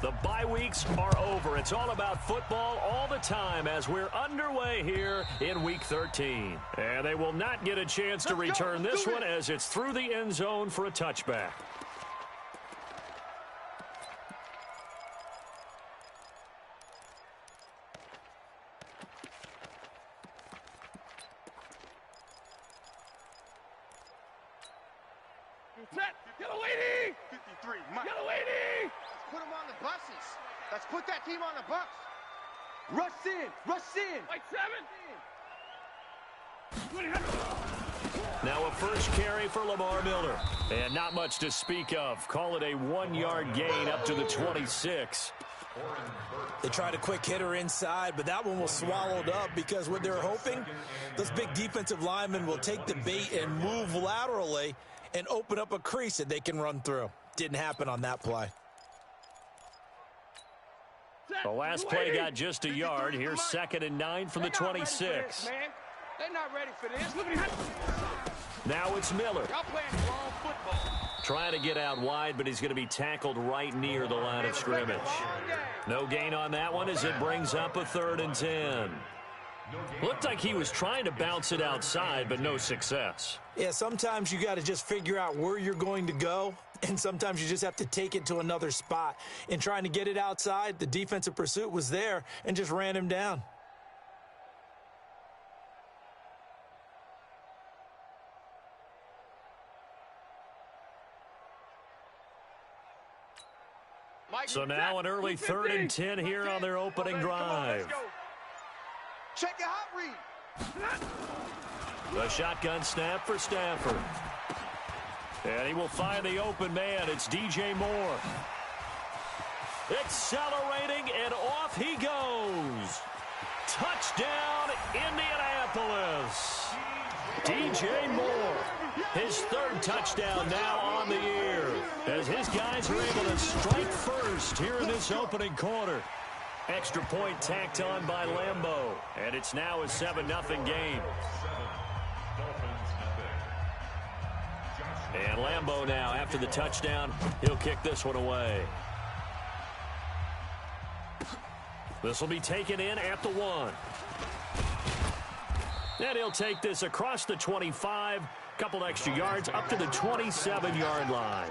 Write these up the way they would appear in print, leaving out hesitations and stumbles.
The bye weeks are over. It's all about football all the time as we're underway here in Week 13. And they will not get a chance to return this one as it's through the end zone for a touchback. Get a lady! 53. Get a lady! Let's put them on the buses. Let's put that team on the bus. Rush in! Rush in! Like 7! Now a first carry for Lamar Miller. And not much to speak of. Call it a 1-yard gain up to the 26. They tried a quick hitter inside, but that one was swallowed up because what they're hoping, those big defensive linemen will take the bait and move laterally and open up a crease that they can run through. Didn't happen on that play. The last play got just a yard. Here's 2nd and 9 from the 26. They're not ready for this. Now it's Miller. Y'all playing wrong football. Trying to get out wide, but he's going to be tackled right near the line of scrimmage. No gain on that one as it brings up a 3rd and 10. Looked like he was trying to bounce it outside, but no success. Yeah, sometimes you got to just figure out where you're going to go, and sometimes you just have to take it to another spot. In trying to get it outside, the defensive pursuit was there and just ran him down. So now an early 3rd and 10 here on their opening drive. Check it out, Reed. The shotgun snap for Stafford. And he will find the open man. It's DJ Moore. Accelerating, and off he goes. Touchdown, Indianapolis. DJ Moore. His 3rd touchdown now on the year as his guys are able to strike first here in this opening quarter. Extra point tacked on by Lambeau, and it's now a 7-0 game. And Lambeau now, after the touchdown, he'll kick this one away. This will be taken in at the 1. And he'll take this across the 25, couple extra yards up to the 27-yard line.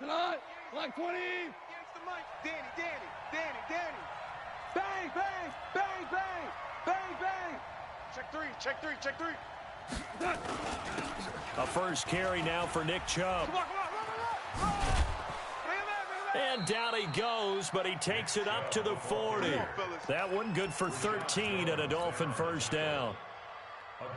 Tonight, like 20. Against the mic. Danny. Bang, bang, bang, bang, bang, bang. Check three. A first carry now for Nick Chubb. Come on. And down he goes, but he takes it up to the 40. That one good for 13 and a Dolphin first down.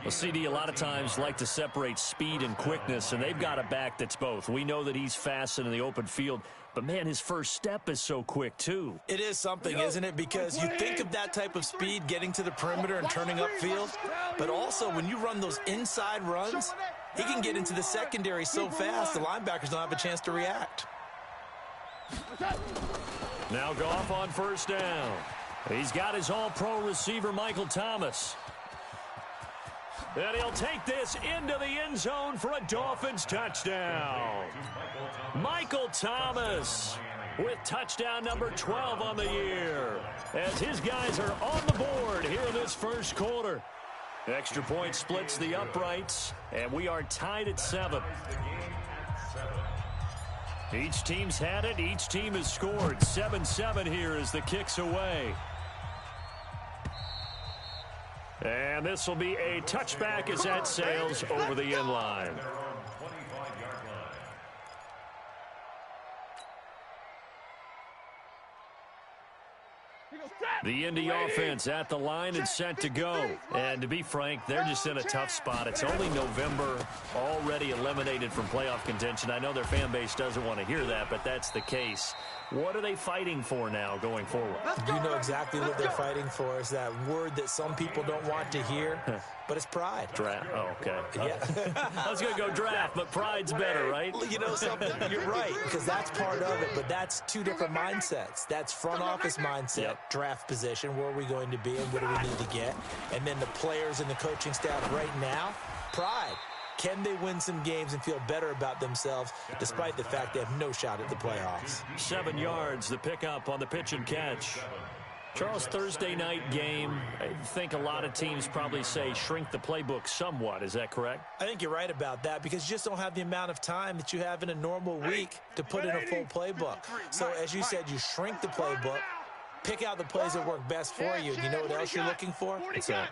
Well, CD, a lot of times like to separate speed and quickness, and they've got a back that's both. We know that he's fast in the open field, but, man, his first step is so quick, too. It is something, isn't it? Because you think of that type of speed getting to the perimeter and turning upfield, but also when you run those inside runs, he can get into the secondary so fast the linebackers don't have a chance to react. Now Goff on first down. He's got his all-pro receiver, Michael Thomas. And he'll take this into the end zone for a Dolphins touchdown. Michael Thomas with touchdown number 12 on the year as his guys are on the board here in this first quarter. Extra point splits the uprights, and we are tied at 7. Each team's had it. Each team has scored. 7-7 here as the kick's away. And this will be a touchback as that sails over the end line. The Indy offense at the line and set to go. And to be frank, they're just in a tough spot. It's only November, already eliminated from playoff contention. I know their fan base doesn't want to hear that, but that's the case. What are they fighting for now going forward? You know exactly what they're fighting for. Is that word that some people don't want to hear, but it's pride. Draft. Oh, okay. Yeah. I was going to go draft, but pride's better, right? You know something? You're right, because that's part of it, but that's two different mindsets. That's front office mindset, draft position, where are we going to be and what do we need to get? And then the players and the coaching staff right now, pride. Can they win some games and feel better about themselves despite the fact they have no shot at the playoffs? 7 yards, the pickup on the pitch and catch. Charles, Thursday night game, I think a lot of teams probably say shrink the playbook somewhat. Is that correct? I think you're right about that because you just don't have the amount of time that you have in a normal week to put in a full playbook. So as you said, you shrink the playbook. Pick out the plays that work best for you. You know what else you're looking for?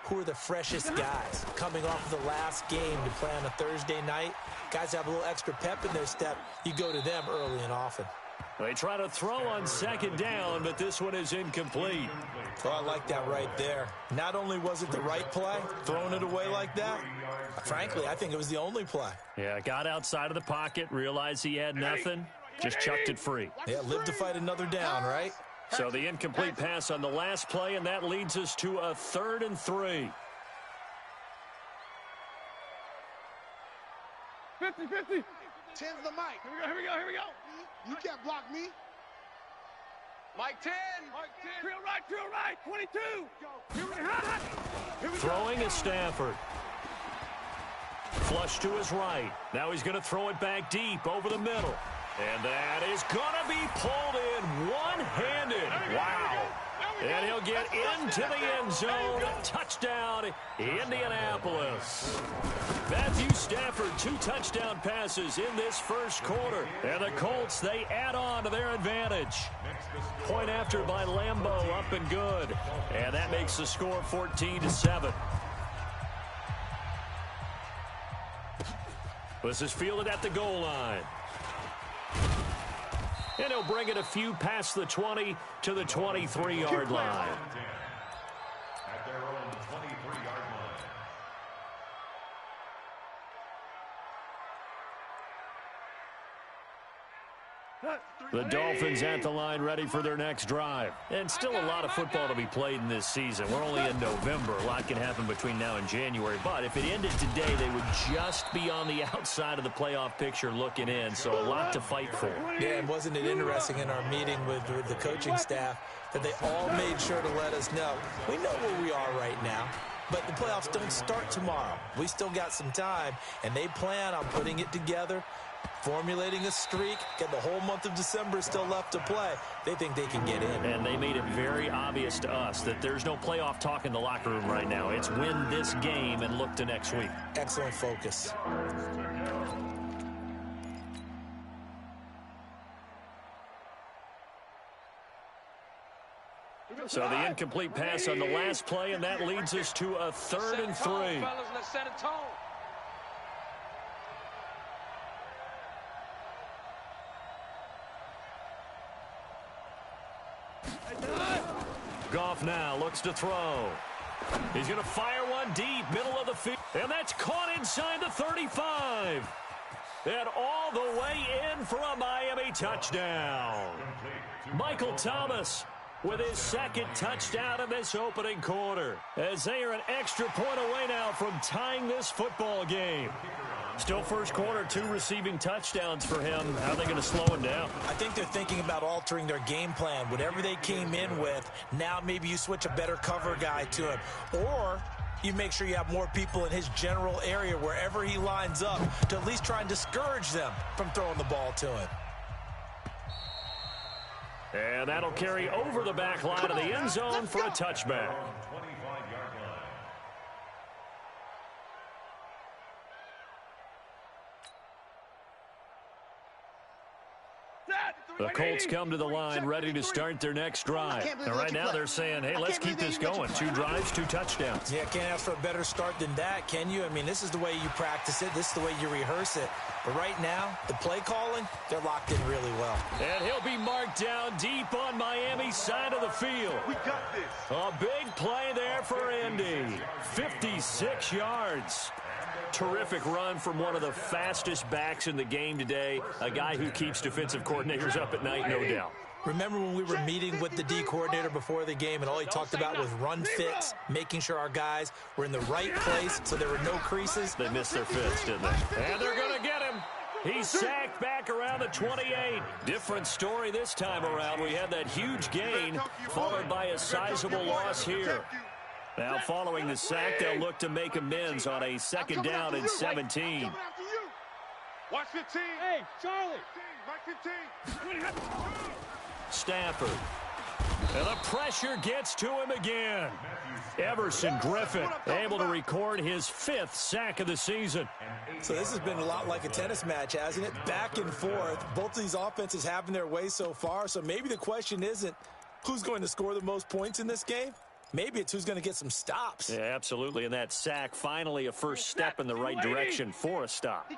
Who are the freshest guys coming off of the last game to play on a Thursday night? Guys have a little extra pep in their step. You go to them early and often. They try to throw on second down, but this one is incomplete. Oh, I like that right there. Not only was it the right play, throwing it away like that, frankly, I think it was the only play. Yeah, got outside of the pocket, realized he had nothing, just chucked it free. Yeah, live to fight another down, right? So the incomplete pass on the last play, and that leads us to a 3rd and 3. 50-50. 10's the mic. Here we go. You can't block me. Mike 10. Drill right. 22. Here we Throwing is Stafford. Flush to his right. Now he's going to throw it back deep over the middle. And that is going to be pulled in one-handed. Wow. And he'll get into the end zone. Touchdown, Indianapolis. Matthew Stafford, 2 touchdown passes in this first quarter. And the Colts, they add on to their advantage. Point after by Lambeau, up and good. And that makes the score 14-7. This is fielded at the goal line. And he'll bring it a few past the 20 to the 23-yard line. At their own 23-yard line. The Dolphins at the line ready for their next drive. And still a lot of football to be played in this season. We're only in November. A lot can happen between now and January. But if it ended today, they would just be on the outside of the playoff picture looking in. So a lot to fight for. Yeah, and wasn't it interesting in our meeting with the coaching staff that they all made sure to let us know. We know where we are right now. But the playoffs don't start tomorrow. We still got some time, and they plan on putting it together, formulating a streak, get the whole month of December still left to play. They think they can get in. And they made it very obvious to us that there's no playoff talk in the locker room right now. It's win this game and look to next week. Excellent focus. So the incomplete pass on the last play, and that leads us to a 3rd and 3. Fellas, let's set a tone. Goff now looks to throw. He's going to fire one deep, middle of the field. And that's caught inside the 35. And all the way in for a Miami touchdown. Michael Thomas with his 2nd touchdown in this opening quarter. As they are an extra point away now from tying this football game. Still first quarter, 2 receiving touchdowns for him. How are they going to slow him down? I think they're thinking about altering their game plan. Whatever they came in with, now maybe you switch a better cover guy to him. Or you make sure you have more people in his general area wherever he lines up to at least try and discourage them from throwing the ball to him. And that'll carry over the back line of the end zone for a touchback. The Colts come to the line ready to start their next drive. And right now they're saying, hey, let's keep this going. 2 drives, 2 touchdowns. Yeah, can't ask for a better start than that, can you? I mean, this is the way you practice it. This is the way you rehearse it. But right now, the play calling, they're locked in really well. And he'll be marked down deep on Miami's side of the field. We got this. A big play there for Indy. 56 yards. Terrific run from one of the fastest backs in the game today. A guy who keeps defensive coordinators up at night, no doubt. Remember when we were meeting with the D coordinator before the game and all he talked about was run fits, making sure our guys were in the right place so there were no creases? They missed their fits, didn't they? And they're going to get him. He's sacked back around the 28. Different story this time around. We had that huge gain followed by a sizable loss here. Now following the sack, they'll look to make amends on a second down and 17. Watch 15. Hey, Charlie. Mike 15. Stafford. And the pressure gets to him again. Everson Griffin able to record his 5th sack of the season. So this has been a lot like a tennis match, hasn't it? Back and forth. Both of these offenses having their way so far. So maybe the question isn't who's going to score the most points in this game. Maybe it's who's going to get some stops. Yeah, absolutely. And that sack, finally a first step in the right direction for a stop.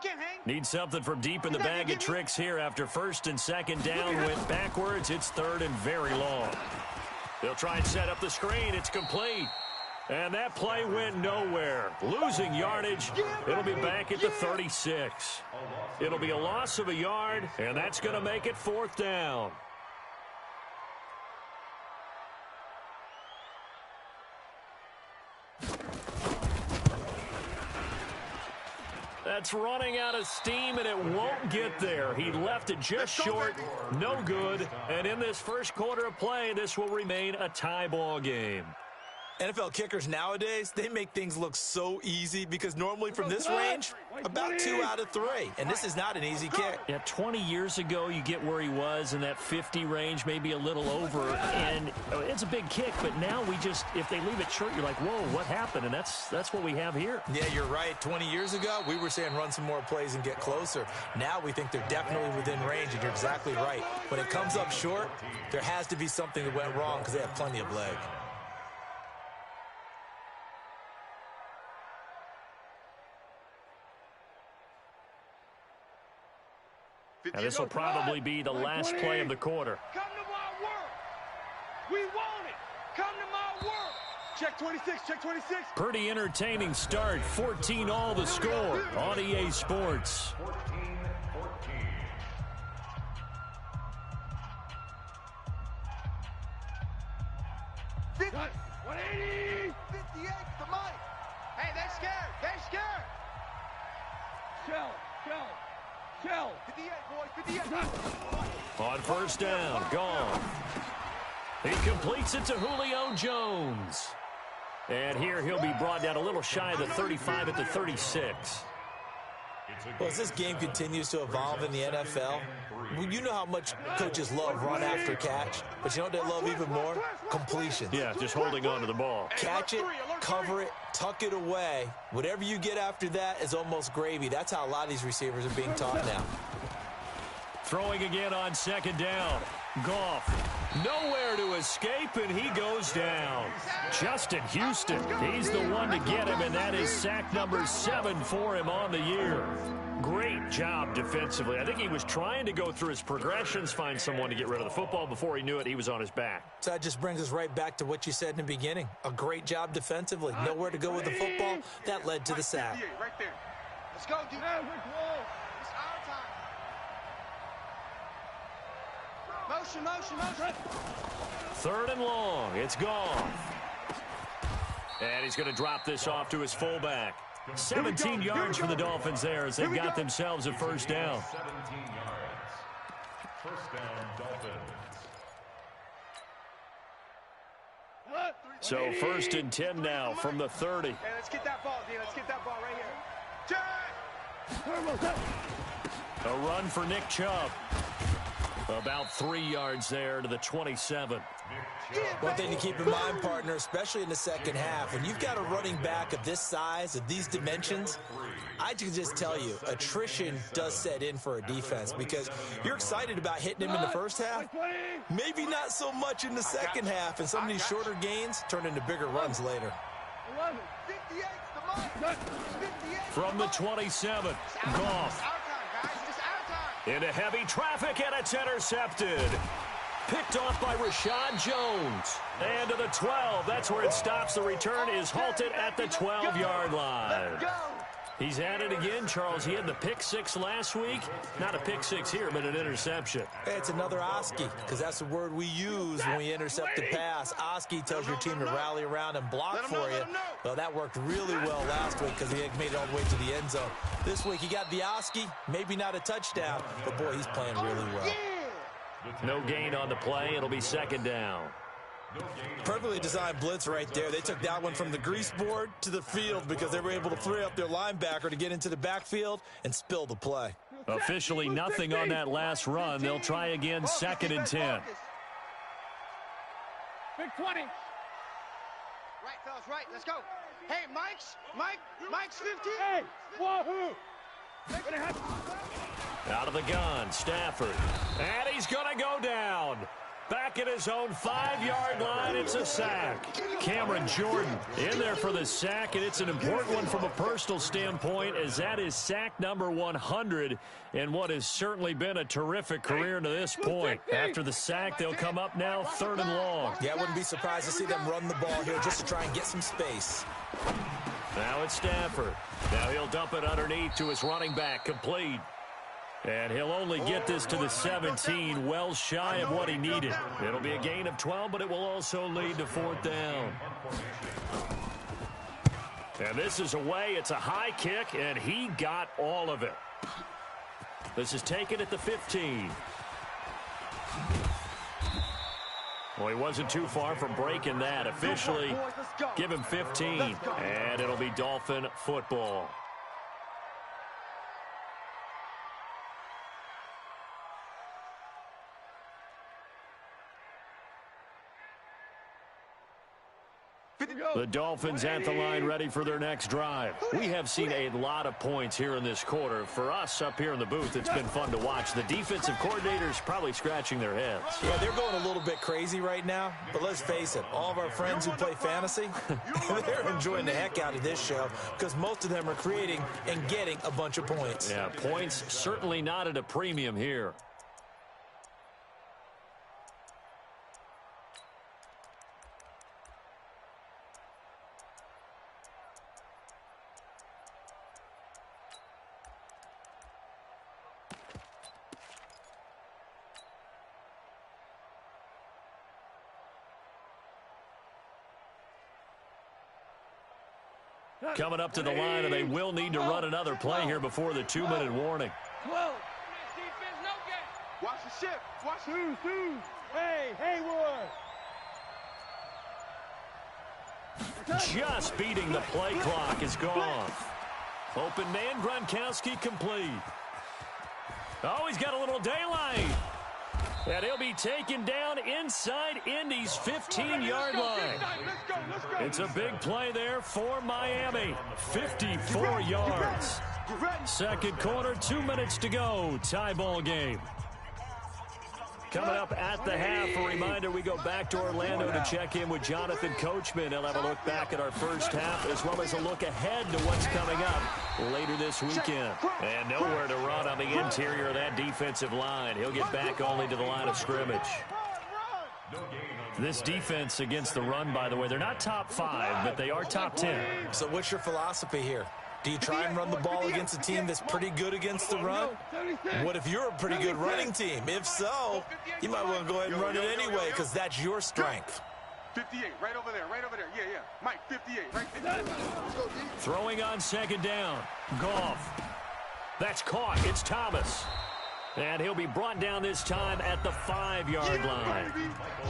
Need something from deep in the bag of tricks here after first and second down went backwards. It's third and very long. They'll try and set up the screen. It's complete. And that play went nowhere. Losing yardage. It'll be back at the 36. It'll be a loss of a yard, and that's going to make it 4th down. That's running out of steam, and it won't get there. He left it just short, no good. And in this first quarter of play, this will remain a tie ball game. NFL kickers nowadays, they make things look so easy because normally from this range, about 2 out of 3. And this is not an easy kick. Yeah, 20 years ago, you get where he was in that 50 range, maybe a little over. And it's a big kick, but now we just, if they leave it short, you're like, whoa, what happened? And that's what we have here. Yeah, you're right. 20 years ago, we were saying run some more plays and get closer. Now we think they're definitely within range, and you're exactly right. When it comes up short, there has to be something that went wrong because they have plenty of leg. Now this will probably be the last play of the quarter. Come to my work. We want it. Come to my work. Check 26. Check 26. Pretty entertaining start. 14-all the score on EA Sports. 14-14. 180. 58, the money. Hey, they're scared. They're scared. Shell. 58, boys. 58. On first down, gone. He completes it to Julio Jones. And here he'll be brought down a little shy of the 35 at the 36. Well, as this game continues to evolve in the NFL, you know how much coaches love run after catch, but you know what they love even more? Completions. Yeah, just holding on to the ball. Catch it, cover it, tuck it away. Whatever you get after that is almost gravy. That's how a lot of these receivers are being taught now. Throwing again on second down. Goff. Nowhere to escape, and he goes down. Justin Houston, he's the one to get him, and that is sack number 7 for him on the year. Great job defensively. I think he was trying to go through his progressions, find someone to get rid of the football. Before he knew it, he was on his back. So that just brings us right back to what you said in the beginning. A great job defensively. Nowhere to go with the football. That led to the sack. Right there. Let's go, dude. It's our time. Motion. Third and long. It's gone. And he's going to drop this off to his fullback. 17 yards for the Dolphins there as they've got themselves a first down. 17 yards. First down, Dolphins. So first and 10 now from the 30. Hey, let's get that ball, D. Let's get that ball right here. Jack! A run for Nick Chubb. About 3 yards there to the 27. One thing to keep in mind, partner, especially in the second half, when you've got a running back of this size, of these dimensions, I can just tell you, attrition does set in for a defense because you're excited about hitting him in the first half, maybe not so much in the second half, and some of these shorter gains turn into bigger runs later. 58's the money. 58. From the 27, Goff. Into heavy traffic, and it's intercepted. Picked off by Rashad Jones. And to the 12. That's where it stops. The return is halted at the 12-yard line. He's at it again, Charles. He had the pick six last week. Not a pick six here, but an interception. It's another Oski, because that's the word we use when we intercept a pass. Oski tells your team to rally around and block for you. Well, that worked really well last week because he had made it all the way to the end zone. This week he got the Oski, maybe not a touchdown, but boy, he's playing really well. No gain on the play. It'll be second down. Perfectly designed blitz right there. They took that one from the grease board to the field because they were able to free up their linebacker to get into the backfield and spill the play. Officially nothing on that last run. They'll try again, 2nd and 10. Big 20. Right, fellas, right. Let's go. Hey, Mike's 15. Hey, wahoo. Out of the gun, Stafford. And he's going to go down. Back at his own 5-yard line, it's a sack. Cameron Jordan in there for the sack, and it's an important one from a personal standpoint, as that is sack number 100 in what has certainly been a terrific career to this point. After the sack, they'll come up now 3rd and long. Yeah, I wouldn't be surprised to see them run the ball here just to try and get some space. Now it's Stafford. Now he'll dump it underneath to his running back, complete. And he'll only get this to the 17, well shy of what he needed. It'll be a gain of 12, but it will also lead to 4th down. And this is away. It's a high kick, and he got all of it. This is taken at the 15. Well, he wasn't too far from breaking that. Officially, give him 15, and it'll be Dolphin football. The Dolphins at the line ready for their next drive. We have seen a lot of points here in this quarter. For us up here in the booth, it's been fun to watch. The defensive coordinators probably scratching their heads. Yeah, they're going a little bit crazy right now, but let's face it, all of our friends who play fantasy, they're enjoying the heck out of this show because most of them are creating and getting a bunch of points. Yeah, points certainly not at a premium here. Coming up to the line, and they will need to run another play here before the 2-minute warning. Watch the ship. Watch the Who's? Hey, Haywood. Just beating the play clock is gone. Open man, Gronkowski complete. Oh, he's got a little daylight. And he'll be taken down inside Indy's 15-yard line. It's a big play there for Miami. 54 yards. Second quarter, 2 minutes to go. Tie ball game. Coming up at the half, a reminder, we go back to Orlando to check in with Jonathan Coachman. He'll have a look back at our first half as well as a look ahead to what's coming up later this weekend. And nowhere to run on the interior of that defensive line. He'll get back only to the line of scrimmage. This defense against the run, by the way, they're not top 5, but they are top 10. So what's your philosophy here? Do you try and run the ball against a team that's pretty good against the run? What if you're a pretty good running team? If so, you might want to go ahead and run it anyway because that's your strength. 58, right over there. Yeah. Mike, 58, right there. Throwing on second down. Goff. That's caught. It's Thomas. And he'll be brought down this time at the 5-yard line.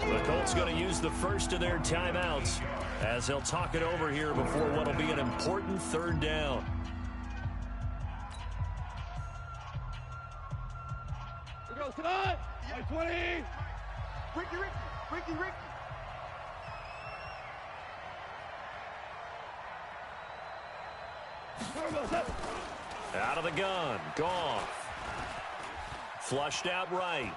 The Colts going to use the first of their timeouts as they'll talk it over here before what will be an important 3rd down. Here goes tonight. 20. Ricky. Out of the gun. Goff. Flushed out right.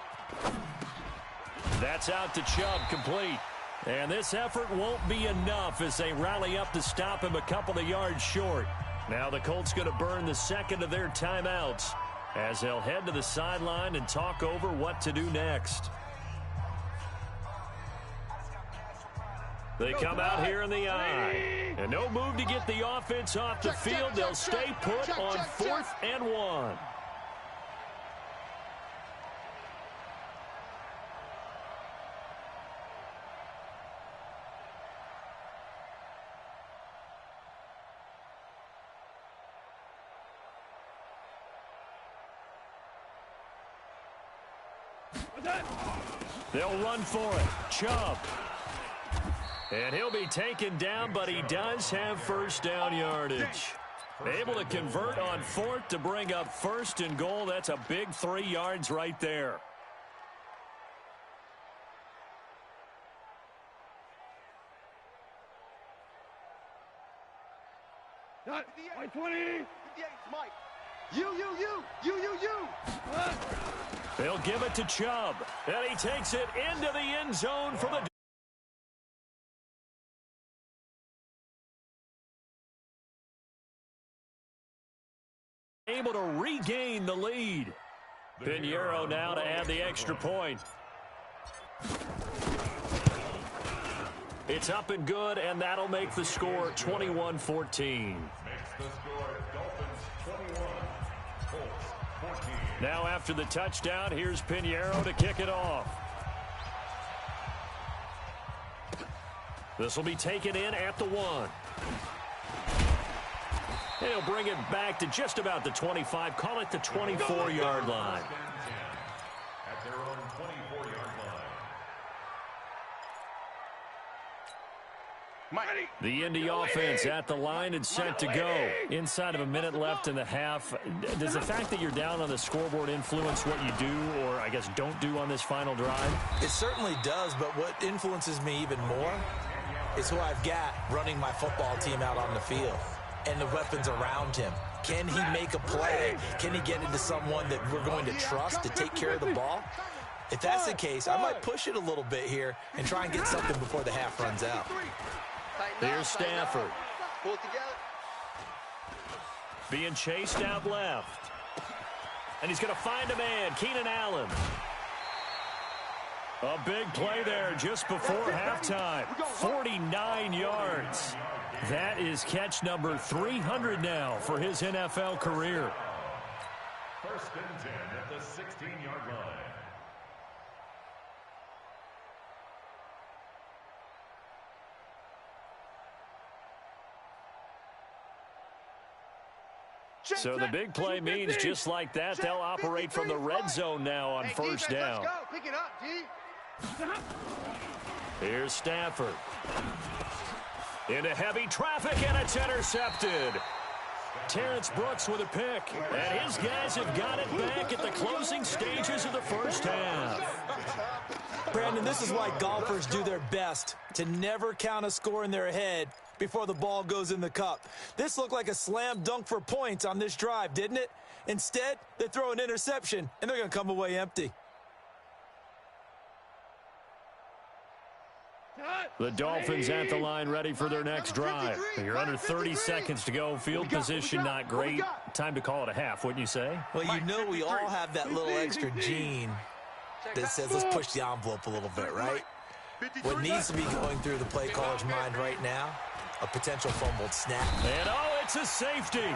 That's out to Chubb, complete. And this effort won't be enough as they rally up to stop him a couple of yards short. Now the Colts going to burn the second of their timeouts as they'll head to the sideline and talk over what to do next. They come out here in the I. And no move to get the offense off the field. They'll stay put on 4th and 1. They'll run for it. Chubb. And he'll be taken down, but he does have first down yardage. Able to convert on 4th to bring up 1st and goal. That's a big 3 yards right there. Got 20. Mike. You. They'll give it to Chubb. And he takes it into the end zone for the... Able to regain the lead. Pinheiro now to add the extra point. It's up and good, and that'll make the score 21-14. Makes the score Dolphins 21, Colts 14. Now after the touchdown, here's Pinheiro to kick it off. This will be taken in at the 1. He'll bring it back to just about the 25. Call it the 24-yard line. At their own 24-yard line. The Indy offense at the line and set to go. Inside of a minute left in the half. Does the fact that you're down on the scoreboard influence what you do or, I guess, don't do on this final drive? It certainly does, but what influences me even more is who I've got running my football team out on the field and the weapons around him. Can he make a play? Can he get into someone that we're going to trust to take care of the ball? If that's the case, I might push it a little bit here and try and get something before the half runs out. Here's Stafford. Pull it together. Being chased out left. And he's going to find a man, Keenan Allen. A big play there just before halftime. 49 yards. That is catch number 300 now for his NFL career. 1st and 10 at the 16-yard line. So the big play means just like that, they'll operate from the red zone now on 1st down. Let's go. Pick it up, D. Here's Stafford. Into heavy traffic, and it's intercepted. Terrence Brooks with a pick. And his guys have got it back at the closing stages of the first half. Brandon, this is why golfers do their best to never count a score in their head before the ball goes in the cup. This looked like a slam dunk for points on this drive, didn't it? Instead, they throw an interception, and they're going to come away empty. The Dolphins at the line ready for their next drive. You're under 30 seconds to go. Field position not great. Time to call it a half, wouldn't you say? Well, you know we all have that little extra gene that says let's push the envelope a little bit, right? What needs to be going through the play caller's mind right now, a potential fumbled snap. And oh, it's a safety.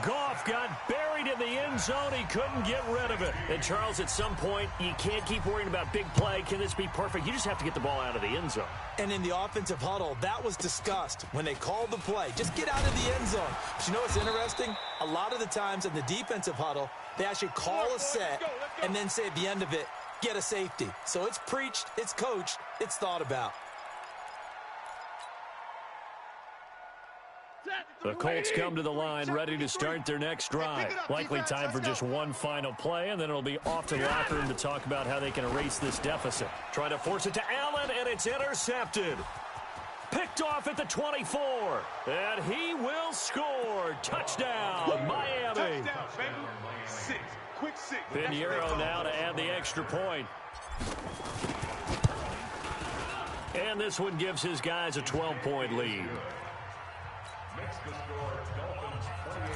Goff got buried in the end zone. He couldn't get rid of it. And, Charles, at some point, you can't keep worrying about big play. Can this be perfect? You just have to get the ball out of the end zone. And in the offensive huddle, that was discussed when they called the play. Just get out of the end zone. But you know what's interesting? A lot of the times in the defensive huddle, they actually call a set and then say at the end of it, get a safety. So it's preached, it's coached, it's thought about. The Colts come to the line ready to start their next drive. Likely time for just one final play, and then it'll be off to the locker room to talk about how they can erase this deficit. Trying to force it to Allen, and it's intercepted. Picked off at the 24, and he will score. Touchdown, Miami. Touchdown, baby. 6. Quick 6. Pinheiro now to add the extra point. And this one gives his guys a 12-point lead. Makes the score Dolphins 28,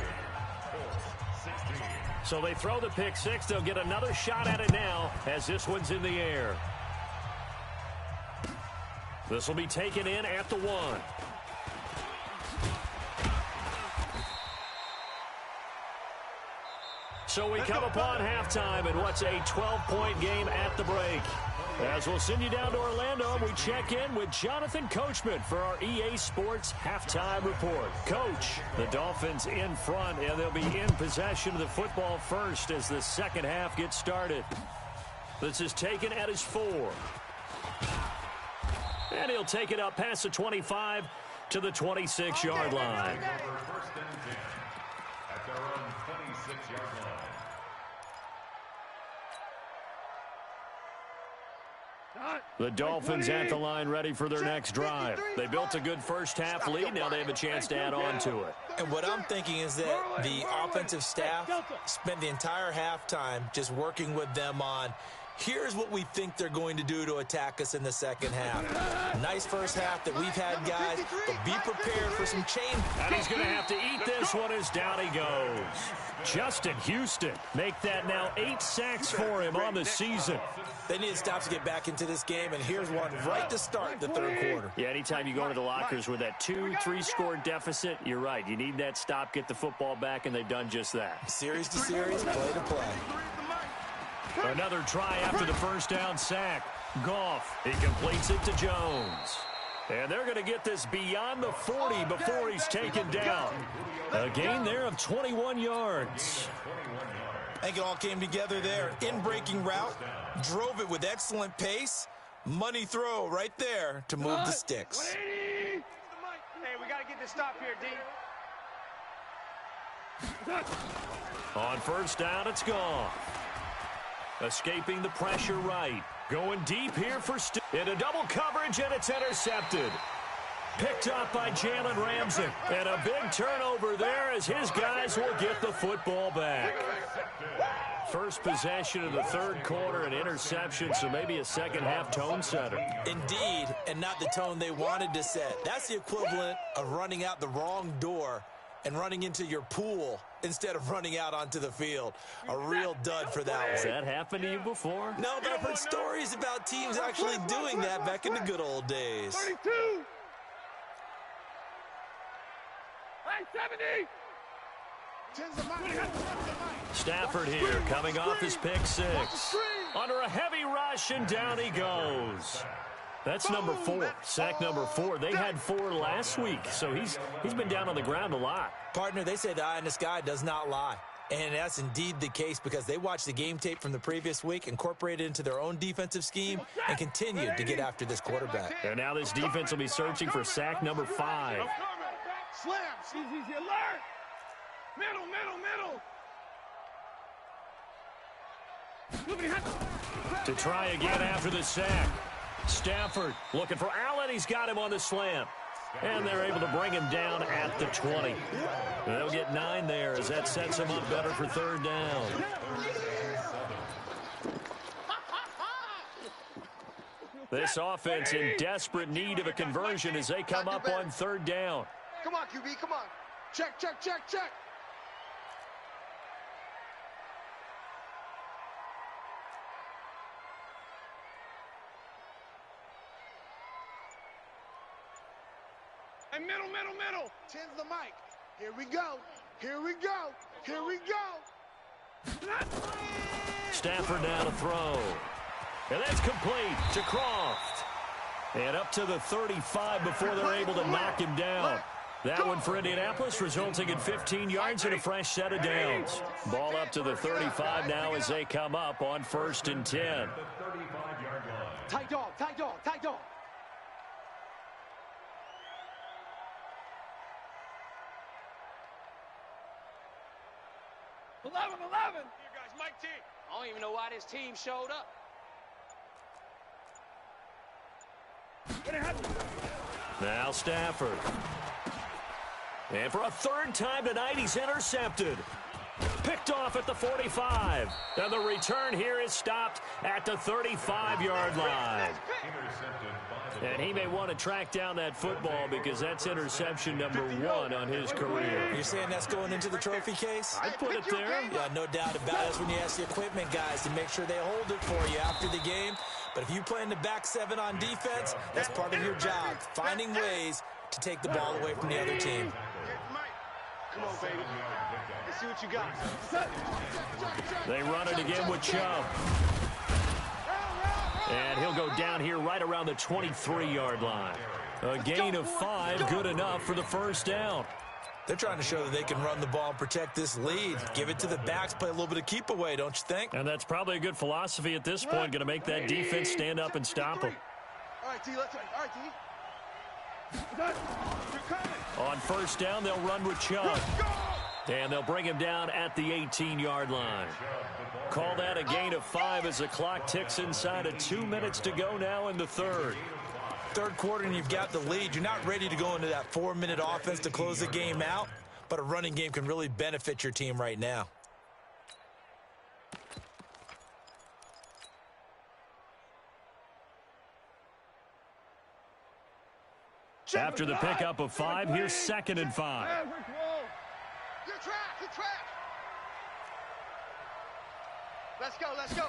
Colts 16. So they throw the pick six. They'll get another shot at it now as this one's in the air. This will be taken in at the 1. So we come upon halftime in what's a 12-point game at the break. As we'll send you down to Orlando, we check in with Jonathan Coachman for our EA Sports Halftime Report. Coach, the Dolphins in front, and they'll be in possession of the football first as the second half gets started. This is taken at his 4. And he'll take it up past the 25 to the 26-yard line. First and 10 at their own 26-yard line. The Dolphins at the line ready for their next drive. They built a good first half lead. Now they have a chance to add on to it. And what I'm thinking is that the offensive staff spent the entire halftime just working with them on, here's what we think they're going to do to attack us in the second half. Nice first half that we've had, guys, but be prepared for some chain. And he's going to have to eat this one as down he goes. Justin Houston make that now 8 sacks for him on the season. They need stops to get back into this game, and here's one right to start the third quarter. Yeah, anytime you go into the lockers with that 2-3 score deficit, you're right. You need that stop, get the football back, and they've done just that. Series to series, play to play. Another try after the first down sack. Goff, he completes it to Jones. And they're going to get this beyond the 40 before he's taken down. A gain there of 21 yards. I think it all came together there. In-breaking route, drove it with excellent pace. Money throw right there to move the sticks. Hey, we got to get this stop here, D. On first down, it's Goff. Escaping the pressure right. Going deep here for into double coverage, and it's intercepted. Picked up by Jalen Ramsey. And a big turnover there as his guys will get the football back. First possession of the third quarter, an interception, so maybe a second-half tone setter. Indeed, and not the tone they wanted to set. That's the equivalent of running out the wrong door and running into your pool instead of running out onto the field. A real dud for that one. Has that happened to you before? No, but I've heard stories about teams actually doing that back in the good old days. 32. Hey, 70. Stafford here, coming off his pick 6. Under a heavy rush, and down he goes. That's number 4, sack number 4. They had 4 last week, so he's been down on the ground a lot. Partner, they say the eye in the sky does not lie. And that's indeed the case because they watched the game tape from the previous week, incorporated it into their own defensive scheme, and continued to get after this quarterback. And now this defense will be searching for sack number 5. Slams. Easy, alert. Middle. To try again after the sack. Stafford looking for Allen. He's got him on the slant. And they're able to bring him down at the 20. They'll get 9 there as that sets him up better for third down. This offense in desperate need of a conversion as they come up on third down. Come on, QB, come on. Check. 10's the mic. Here we go. Stafford now to throw. And that's complete to Croft. And up to the 35 before they're able to knock him down. That one for Indianapolis, resulting in 15 yards and a fresh set of downs. Ball up to the 35 now as they come up on first and 10. Tight dog. 11. Here, guys, Mike T. I don't even know why this team showed up. Now Stafford. And for a third time tonight, he's intercepted. Picked off at the 45. And the return here is stopped at the 35-yard line. And he may want to track down that football because that's interception number 1 on his career. You're saying that's going into the trophy case? I'd put it there. Yeah, no doubt about it. That's when you ask the equipment guys to make sure they hold it for you after the game. But if you play in the back seven on defense, that's part of your job, finding ways to take the ball away from the other team. Come on, baby. Let's see what you got. They run it again with Chubb. And he'll go down here right around the 23-yard line. A gain of 5, good enough for the first down. They're trying to show that they can run the ball and protect this lead. Give it to the backs, play a little bit of keep away, don't you think? And that's probably a good philosophy at this point, going to make that defense stand up and stop them. All right, D, let's all right, D. On first down, they'll run with Chubb. And they'll bring him down at the 18-yard line. Call that a gain of 5 as the clock ticks inside of 2 minutes to go now in the third. Third quarter and you've got the lead. You're not ready to go into that 4-minute offense to close the game out, but a running game can really benefit your team right now. After the pickup of 5, here's 2nd and 5. Good track. Let's go, let's go.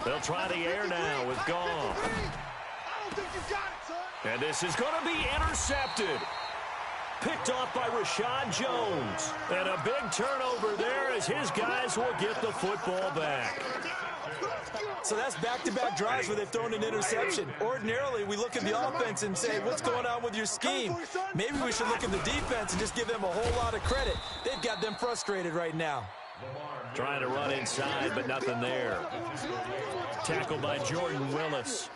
They'll try the air now with Goff. I don't think you got it, son. And this is going to be intercepted. Picked off by Rashad Jones. And a big turnover there as his guys will get the football back. So that's back-to-back drives where they've thrown an interception. Ordinarily, we look at the offense and say, what's going on with your scheme? Maybe we should look at the defense and just give them a whole lot of credit. They've got them frustrated right now. Trying to run inside, but nothing there. Tackled by Jordan Willis.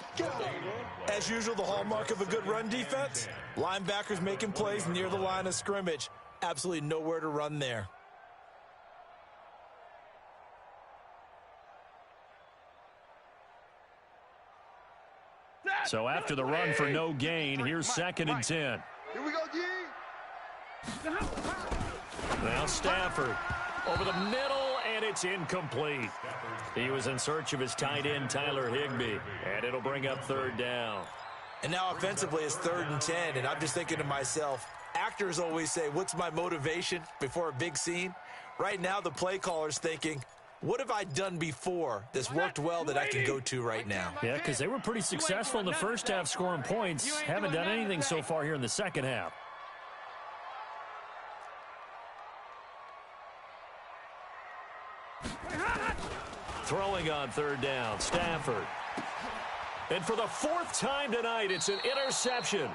As usual, the hallmark of a good run defense, linebackers making plays near the line of scrimmage. Absolutely nowhere to run there. So after the run for no gain, here's 2nd and 10. Here we go, D. Now Stafford over the middle, and it's incomplete. He was in search of his tight end, Tyler Higbee, and it'll bring up 3rd down. And now offensively it's 3rd and 10, and I'm just thinking to myself, actors always say, what's my motivation before a big scene? Right now the play caller's thinking, what have I done before that's worked well that I can go to right now? Yeah, because they were pretty successful in the first half scoring points. Haven't done anything so far here in the second half. Throwing on 3rd down, Stafford. And for the 4th time tonight, it's an interception.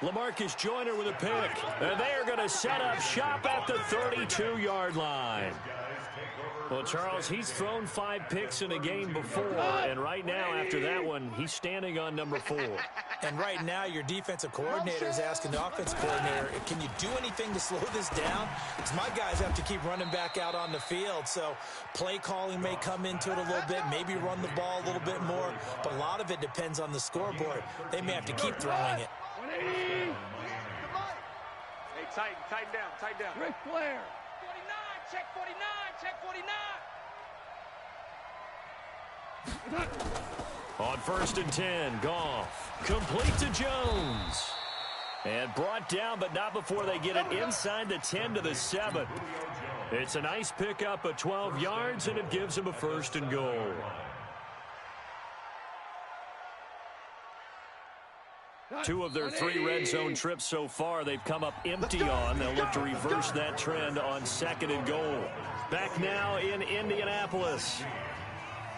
LaMarcus Joyner with a pick. And they are going to set up shop at the 32-yard line. Well, Charles, he's thrown 5 picks in a game before, and right now, after that one, he's standing on number 4. And right now, your defensive coordinator is asking the offensive coordinator, can you do anything to slow this down? Because my guys have to keep running back out on the field, so play calling may come into it a little bit, maybe run the ball a little bit more, but a lot of it depends on the scoreboard. They may have to keep throwing it. Hey, tighten down. Ric Flair. 49, check 49, check 49. On 1st and 10, Goff. Complete to Jones. And brought down, but not before they get it inside the 10 to the 7. It's a nice pickup of 12 yards, and it gives them a 1st and goal. Two of their 3 red zone trips so far, they've come up empty on. They'll look to reverse that trend on 2nd and goal. Back now in Indianapolis.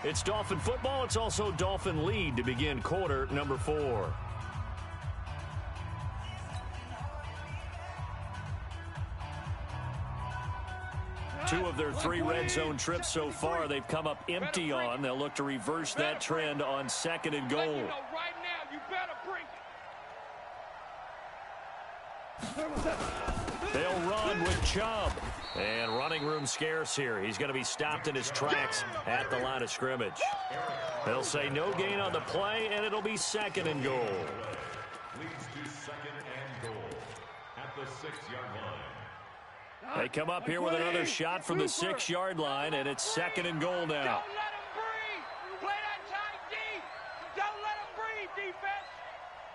It's Dolphin football. It's also Dolphin lead to begin quarter number 4. Two of their 3 red zone trips so far, they've come up empty on. They'll look to reverse that trend on 2nd and goal. They'll run with Chubb. And running room scarce here. He's going to be stopped in his tracks at the line of scrimmage. They'll say no gain on the play, and it'll be 2nd and goal. Leads to 2nd and goal at the 6-yard line. They come up here with another shot from the 6-yard line, and it's 2nd and goal now. Don't let him breathe. Play that tight D. Don't let him breathe, defense.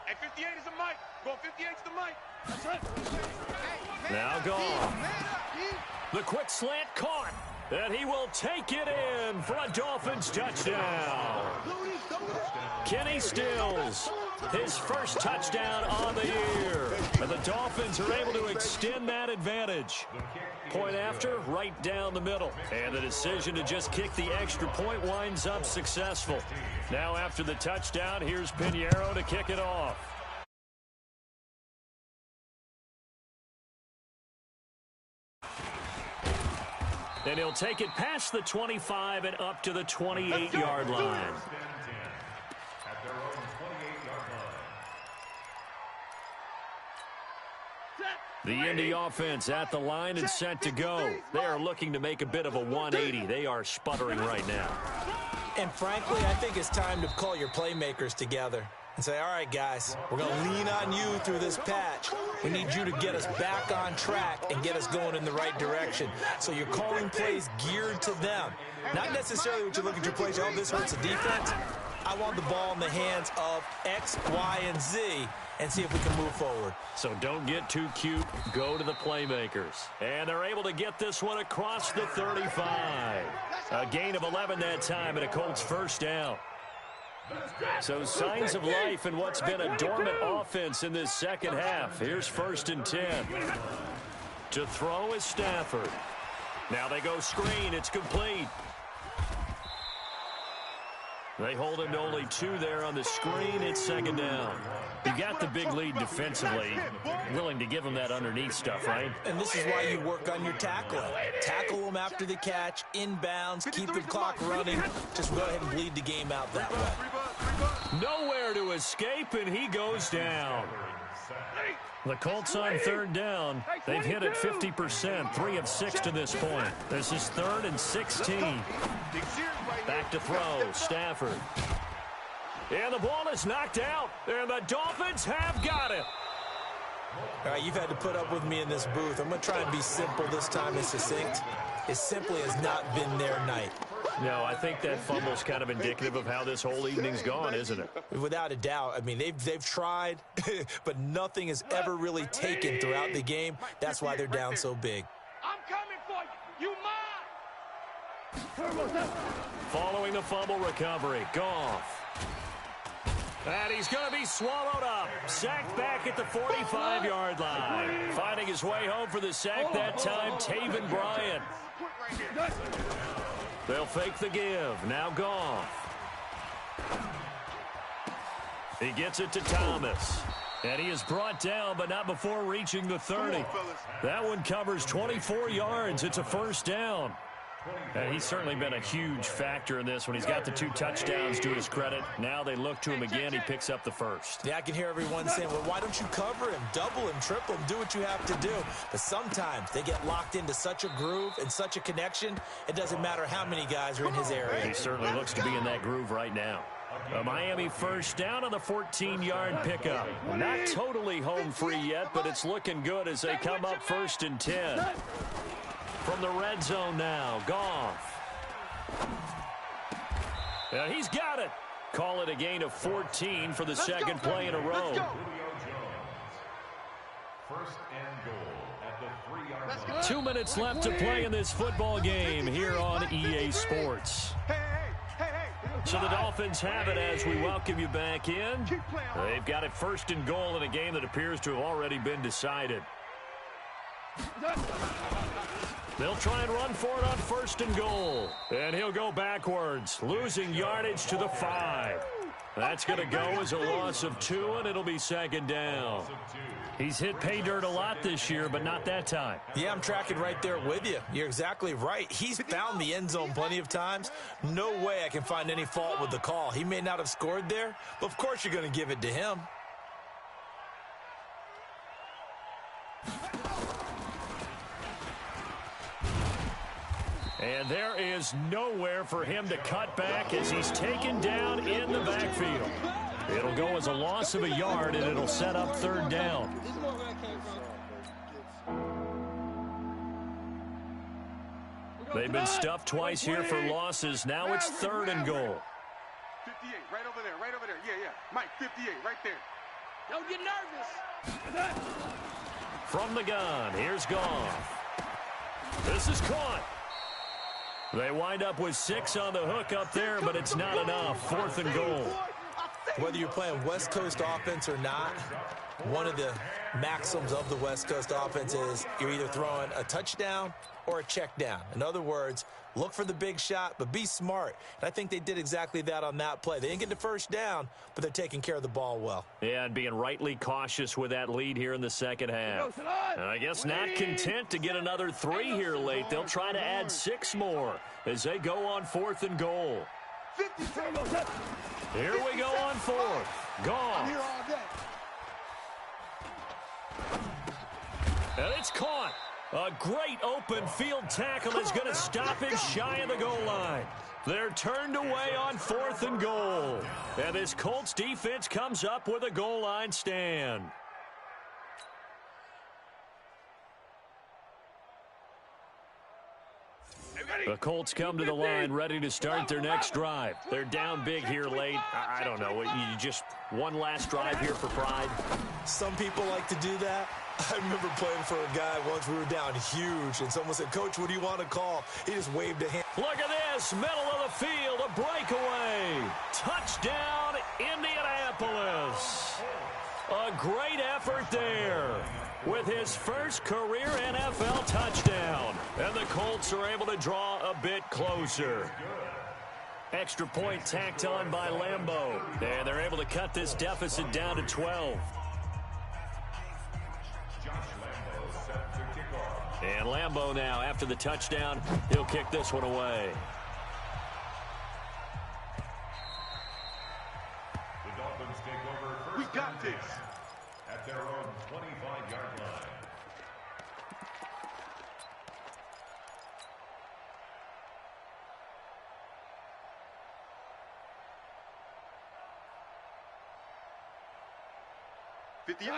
Hey, 58 is the mic. Going 58 is the mic. Now Goff. The quick slant caught. And he will take it in for a Dolphins touchdown. Kenny Stills, his first touchdown on the year. And the Dolphins are able to extend that advantage. Point after, right down the middle. And the decision to just kick the extra point winds up successful. Now after the touchdown, here's Pinheiro to kick it off. And he'll take it past the 25 and up to the 28-yard line. The Indy offense at the line and set to go. They are looking to make a bit of a 180. They are sputtering right now. And frankly, I think it's time to call your playmakers together and say, all right, guys, we're going to lean on you through this patch. We need you to get us back on track and get us going in the right direction. So you're calling plays geared to them. Not necessarily what you look at your plays, oh, this hurts the defense. I want the ball in the hands of X, Y, and Z and see if we can move forward. So don't get too cute. Go to the playmakers. And they're able to get this one across the 35. A gain of 11 that time and a Colts first down. So signs of life in what's been a dormant offense in this second half. Here's 1st and 10. To throw is Stafford. Now they go screen. It's complete. They hold him to only 2 there on the screen. It's 2nd down. You got the big lead defensively. Willing to give him that underneath stuff, right? And this is why you work on your tackling. Tackle them after the catch, inbounds, keep the clock running. Just go ahead and bleed the game out that way. Nowhere to escape, and he goes down. The Colts on 3rd down. They've hit it 50%, 3 of 6 to this point. This is 3rd and 16. Back to throw, Stafford. And the ball is knocked out, and the Dolphins have got it. All right, you've had to put up with me in this booth. I'm going to try and be simple this time and succinct. It simply has not been their night. No, I think that fumble's kind of indicative of how this whole evening's gone, isn't it? Without a doubt. I mean, they've tried, but nothing has ever really taken throughout the game. That's why they're down so big. I'm coming for you. You mine. Following the fumble recovery, Goff. And he's going to be swallowed up. Sacked back at the 45-yard line. Finding his way home for the sack that time, Taven Bryan. They'll fake the give. Now Goff. He gets it to Thomas. And he is brought down, but not before reaching the 30. That one covers 24 yards. It's a 1st down. And he's certainly been a huge factor in this when he's got the 2 touchdowns to his credit. Now they look to him again. He picks up the 1st. Yeah, I can hear everyone saying, well, why don't you cover him, double him, triple him, do what you have to do. But sometimes they get locked into such a groove and such a connection, it doesn't matter how many guys are in his area. He certainly looks to be in that groove right now. A Miami 1st down on the 14-yard pickup. Not totally home free yet, but it's looking good as they come up 1st and 10. From the red zone now, Goff. And he's got it. Call it a gain of 14 for the second play in a row. 1st and goal at the 3-yard line. 2 minutes left to play in this football game here on EA Sports. So the Dolphins have it as we welcome you back in. They've got it 1st and goal in a game that appears to have already been decided. They'll try and run for it on 1st and goal. And he'll go backwards, losing yardage to the 5. That's going to go as a loss of 2, and it'll be 2nd down. He's hit pay dirt a lot this year, but not that time. Yeah, I'm tracking right there with you. You're exactly right. He's found the end zone plenty of times. No way I can find any fault with the call. He may not have scored there, but of course you're going to give it to him. And there is nowhere for him to cut back as he's taken down in the backfield. It'll go as a loss of a yard, and it'll set up 3rd down. They've been stuffed twice here for losses. Now it's 3rd and goal. 58, right over there. Yeah. Mike, 58, right there. Don't get nervous. From the gun, here's Goff. This is caught. They wind up with 6 on the hook up there, but it's not enough. 4th and goal. Whether you're playing West Coast offense or not, one of the maxims of the West Coast offense is you're either throwing a touchdown or a check down. In other words, look for the big shot, but be smart. And I think they did exactly that on that play. They didn't get the first down, but they're taking care of the ball well. Yeah, and being rightly cautious with that lead here in the second half. And I guess not content to get another 3 here late. They'll try to add 6 more as they go on 4th and goal. Here we go on 4th. Gone. And it's caught. A great open field tackle is going to stop him shy of the goal line. They're turned away on 4th and goal. And this Colts defense comes up with a goal line stand. The Colts come to the line ready to start their next drive. They're down big here late. I don't know. You just one last drive here for pride. Some people like to do that. I remember playing for a guy once. We were down huge, and someone said, "Coach, what do you want to call?" He just waved a hand. Look at this. Middle of the field. A breakaway. Touchdown, Indianapolis. A great effort there with his first career NFL touchdown. And the Colts are able to draw a bit closer. Extra point tacked on by Lambeau. And they're able to cut this deficit down to 12. And Lambeau now, after the touchdown, he'll kick this one away. The Dolphins take over first. We got this. At their own 25-yard line.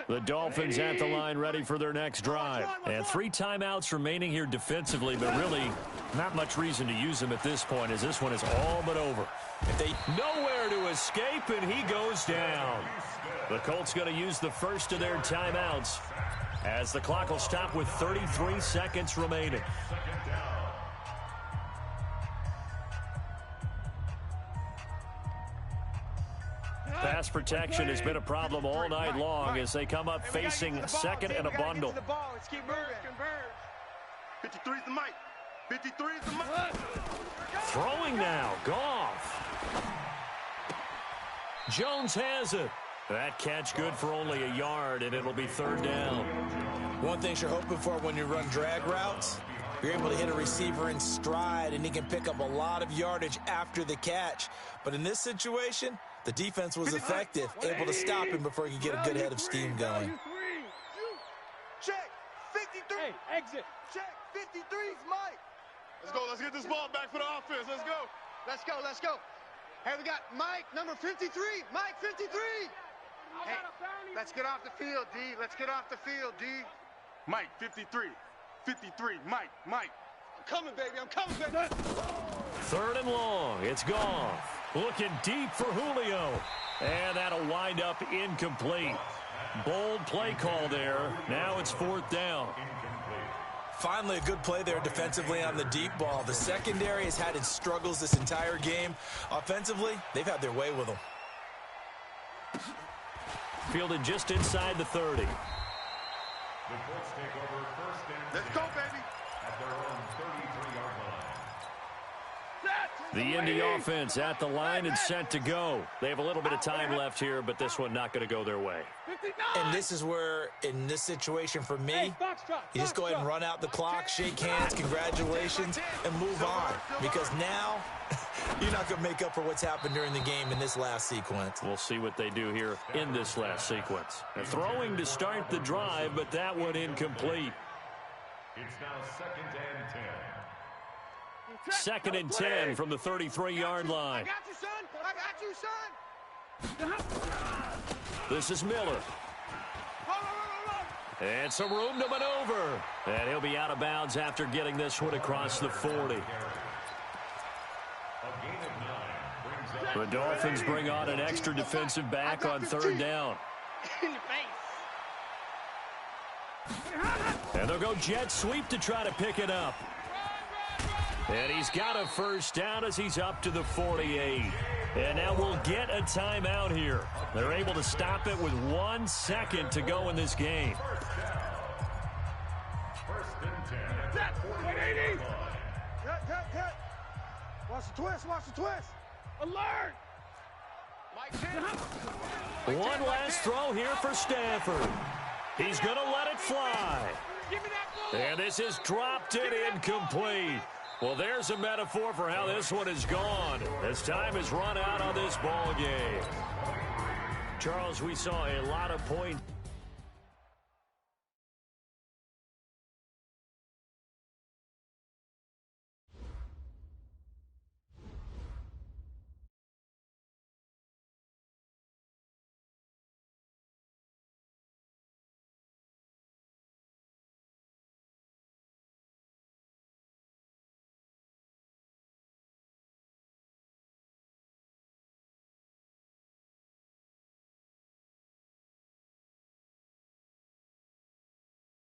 The Dolphins at the line ready for their next drive. And 3 timeouts remaining here defensively, but really not much reason to use them at this point as this one is all but over. Nowhere to escape, and he goes down. The Colts going to use the first of their timeouts as the clock will stop with 33 seconds remaining. Pass protection has been a problem all night long as they come up facing 2nd and a bundle. Let's keep moving. 53 is the mic. 53 is the mic. Throwing now. Goff. Jones has it. That catch good for only a yard, and it'll be 3rd down. One thing you're hoping for when you run drag routes, you're able to hit a receiver in stride, and he can pick up a lot of yardage after the catch. But in this situation, the defense was effective, able to stop him before he could get a good head of steam going. Check. 53. Hey, exit. Check. 53's Mike. Let's go. Let's get this ball back for the offense. Let's go. Let's go. Let's go. Hey, we got Mike, number 53. Mike, 53. Hey, let's get off the field, D. Let's get off the field, D. Mike, 53. 53. Mike. I'm coming, baby. I'm coming, baby. 3rd and long. It's Goff. Looking deep for Julio. And that'll wind up incomplete. Bold play call there. Now it's 4th down. Finally, a good play there defensively on the deep ball. The secondary has had its struggles this entire game. Offensively, they've had their way with them. Fielded just inside the 30. The Colts take over first and 10. Let's go, baby. At their own 33-yard line. The Indy offense at the line and set to go. They have a little bit of time left here, but this one not going to go their way. And this is where, in this situation for me, you just go ahead and run out the clock, shake hands, congratulations, and move on. Because now, you're not going to make up for what's happened during the game in this last sequence. We'll see what they do here in this last sequence. Throwing to start the drive, but that one incomplete. It's now 2nd and 10. 2nd and 10 from the 33-yard line. I got you, son. I got you, son. This is Miller. And some room to maneuver. And he'll be out of bounds after getting this one across the 40. The Dolphins bring on an extra defensive back on 3rd down. In the face. And they'll go jet sweep to try to pick it up. And he's got a first down as he's up to the 48. And now we'll get a timeout here. They're able to stop it with 1 second to go in this game. First and 10. Cut. Watch the twist. Alert. One last throw here for Stafford. He's going to let it fly. And this is dropped it incomplete. Well, there's a metaphor for how this one is gone. As time has run out on this ball game. Charles, we saw a lot of points.